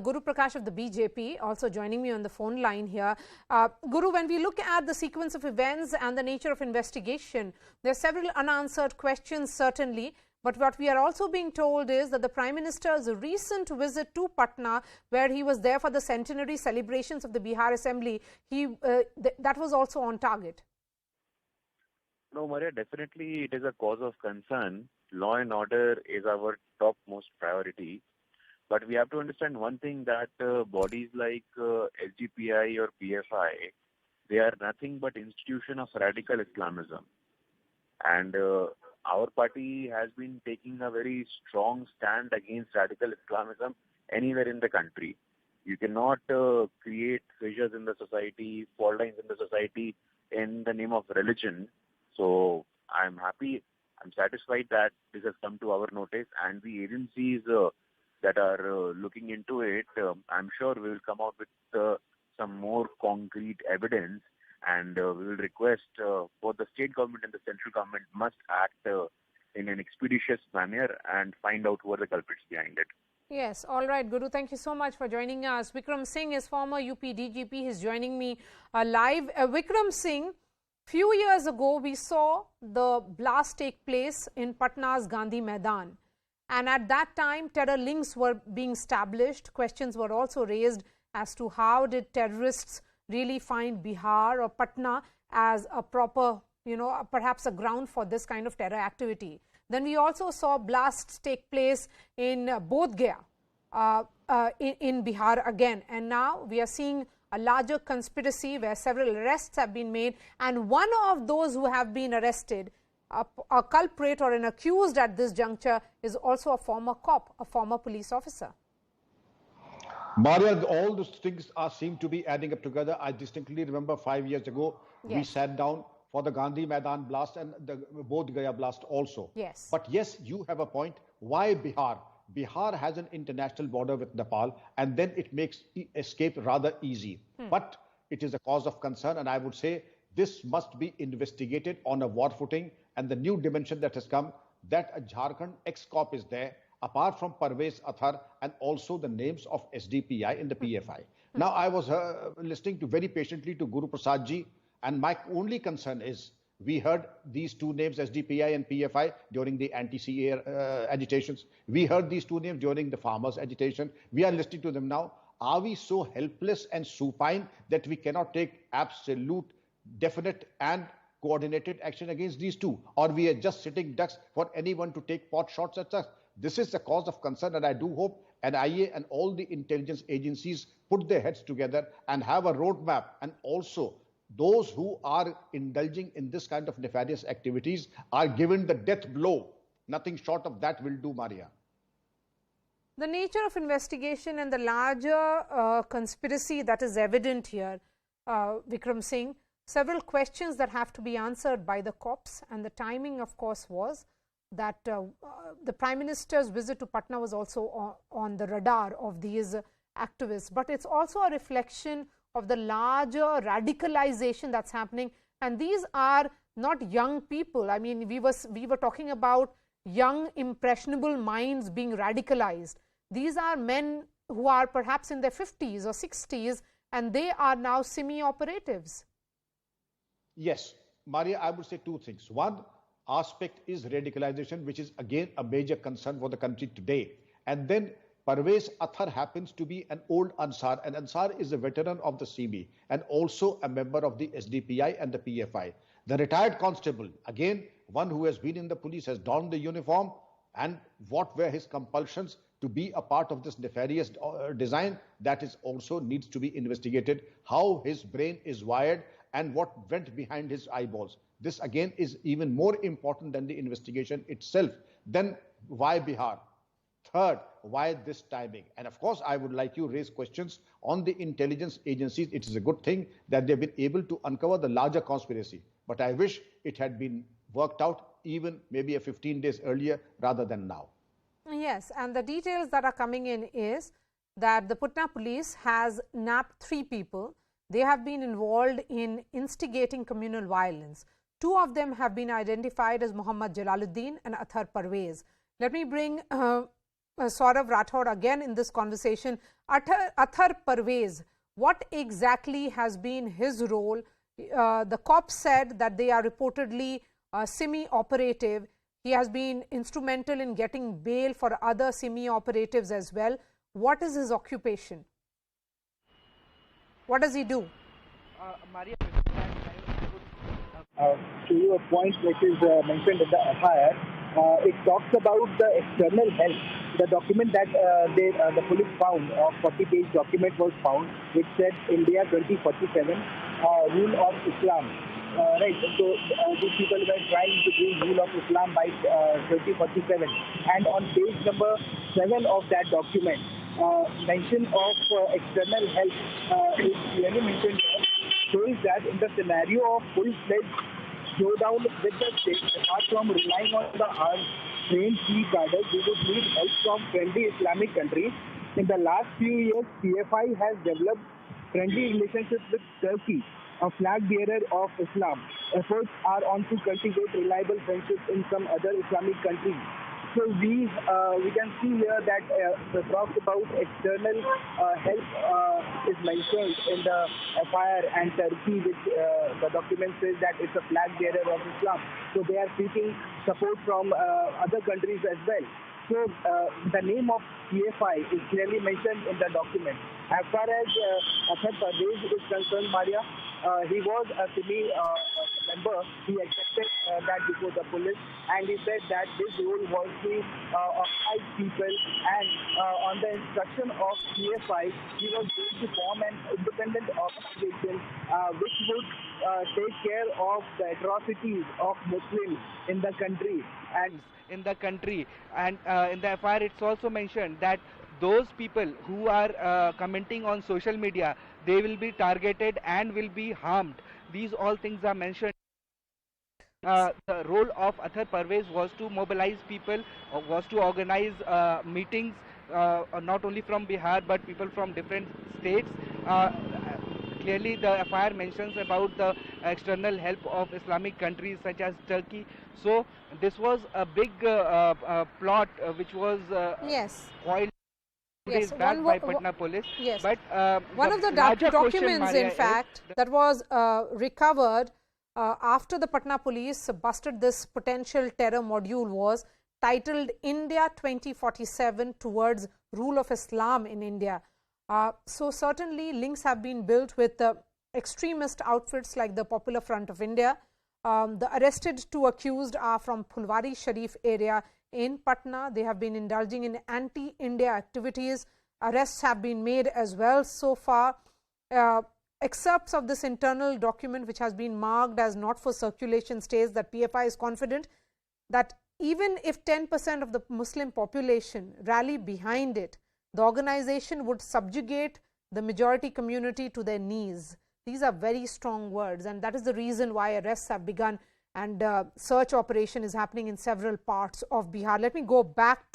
Guru Prakash of the BJP, also joining me on the phone line here. Guru, when we look at the sequence of events and the nature of investigation, there are several unanswered questions, certainly. But what we are also being told is that the Prime Minister's recent visit to Patna, where he was there for the centenary celebrations of the Bihar Assembly, that was also on target. No, Maria, definitely it is a cause of concern. Law and order is our topmost priority. But we have to understand one thing, that bodies like SDPI or PFI, they are nothing but institution of radical Islamism. And our party has been taking a very strong stand against radical Islamism anywhere in the country. You cannot create fissures in the society, fault lines in the society in the name of religion. So I'm happy, I'm satisfied that this has come to our notice, and the agencies that are looking into it, I'm sure we will come out with some more concrete evidence, and we will request both the state government and the central government must act in an expeditious manner and find out who are the culprits behind it. Yes, all right, Guru, thank you so much for joining us. Vikram Singh is former UP DGP. He's joining me live. Vikram Singh, few years ago, we saw the blast take place in Patna's Gandhi Maidan. And at that time, terror links were being established. Questions were also raised as to how did terrorists really find Bihar or Patna as a proper, perhaps a ground for this kind of terror activity. Then we also saw blasts take place in Bodh Gaya, in Bihar again. And now we are seeing a larger conspiracy where several arrests have been made. And one of those who have been arrested, a culprit or an accused at this juncture, is also a former cop, a former police officer. Maria, all those things seem to be adding up together. I distinctly remember 5 years ago, we sat down for the Gandhi Maidan blast and the Bodh Gaya blast also. Yes. But yes, you have a point. Why Bihar? Bihar has an international border with Nepal, and then it makes escape rather easy. But it is a cause of concern, and I would say this must be investigated on a war footing. And the new dimension that has come, that a Jharkhand ex-cop is there, apart from Parvez Athar, and also the names of SDPI and the PFI. Now, I was listening to very patiently to Guru Prasad ji, and my only concern is, we heard these two names, SDPI and PFI, during the anti-CA agitations. We heard these two names during the farmers' agitation. We are listening to them now. Are we so helpless and supine that we cannot take absolute, definite and coordinated action against these two? Or we are just sitting ducks for anyone to take pot shots at us? This is the cause of concern, and I do hope NIA and all the intelligence agencies put their heads together and have a roadmap. And also, those who are indulging in this kind of nefarious activities are given the death blow. Nothing short of that will do, Maria. The nature of investigation and the larger conspiracy that is evident here, Vikram Singh, several questions that have to be answered by the cops, and the timing, of course, was that the Prime Minister's visit to Patna was also on the radar of these activists. But it's also a reflection of the larger radicalization that's happening. And these are not young people. I mean, we were talking about young, impressionable minds being radicalized. These are men who are perhaps in their 50s or 60s, and they are now SIMI operatives. Yes, Maria, I would say two things. One aspect is radicalization, which is again a major concern for the country today. And then Parvez Athar happens to be an old Ansar, and Ansar is a veteran of the SIMI and also a member of the SDPI and the PFI. The retired constable, again, one who has been in the police, has donned the uniform, and what were his compulsions to be a part of this nefarious design, that is also needs to be investigated. How his brain is wired and what went behind his eyeballs. This again is even more important than the investigation itself. Then why Bihar? Third, why this timing? And of course, I would like you to raise questions on the intelligence agencies. It is a good thing that they've been able to uncover the larger conspiracy. But I wish it had been worked out even maybe 15 days earlier rather than now. Yes, and the details that are coming in is that the Patna police has nabbed 3 people. They have been involved in instigating communal violence. 2 of them have been identified as Muhammad Jalaluddin and Athar Parvez. Let me bring Saurav Rathod again in this conversation. Athar Parvez, what exactly has been his role? The cops said that they are reportedly SIMI operative. He has been instrumental in getting bail for other SIMI operatives as well. What is his occupation? What does he do? Maria, to your point which is mentioned in the FIR, it talks about the external help. The document that the police found, a 40-page document was found, which said India 2047, rule of Islam. Right, so these people were trying to bring rule of Islam by 2047. And on page number 7 of that document, mention of external help is clearly mentioned, shows that in the scenario of full-fledged showdown with the state, apart from relying on the armed trained sleep guarders, we would need help from friendly Islamic countries. In the last few years, PFI has developed friendly relationships with Turkey, a flag bearer of Islam. Efforts are on to cultivate reliable friendships in some other Islamic countries. So we can see here that the talk about external help is mentioned in the FIR, and Turkey, which the document says that it's a flag bearer of Islam. So they are seeking support from other countries as well. So the name of PFI is clearly mentioned in the document. As far as Athar Parvez is concerned, Maria, he was a SIMI member. He accepted that before the police, and he said that his role was to organize people, and on the instruction of PFI, he was going to form an independent organization which would take care of the atrocities of Muslims in the country. And in the FIR it's also mentioned that those people who are commenting on social media, they will be targeted and will be harmed. These all things are mentioned. The role of Athar Parvez was to mobilize people, was to organize meetings, not only from Bihar but people from different states. Clearly the FIR mentions about the external help of Islamic countries such as Turkey. So this was a big plot which was spoiled. Yes, by Patna police. Yes, but one of the documents, in fact, that was recovered after the Patna police busted this potential terror module was titled India 2047 towards rule of Islam in India. So certainly links have been built with extremist outfits like the Popular Front of India. The arrested 2 accused are from Phulwari Sharif area in Patna. They have been indulging in anti-India activities. Arrests have been made as well so far. Excerpts of this internal document, which has been marked as not for circulation, states that PFI is confident that even if 10% of the Muslim population rally behind it, the organization would subjugate the majority community to their knees. These are very strong words, and that is the reason why arrests have begun and search operation is happening in several parts of Bihar. Let me go back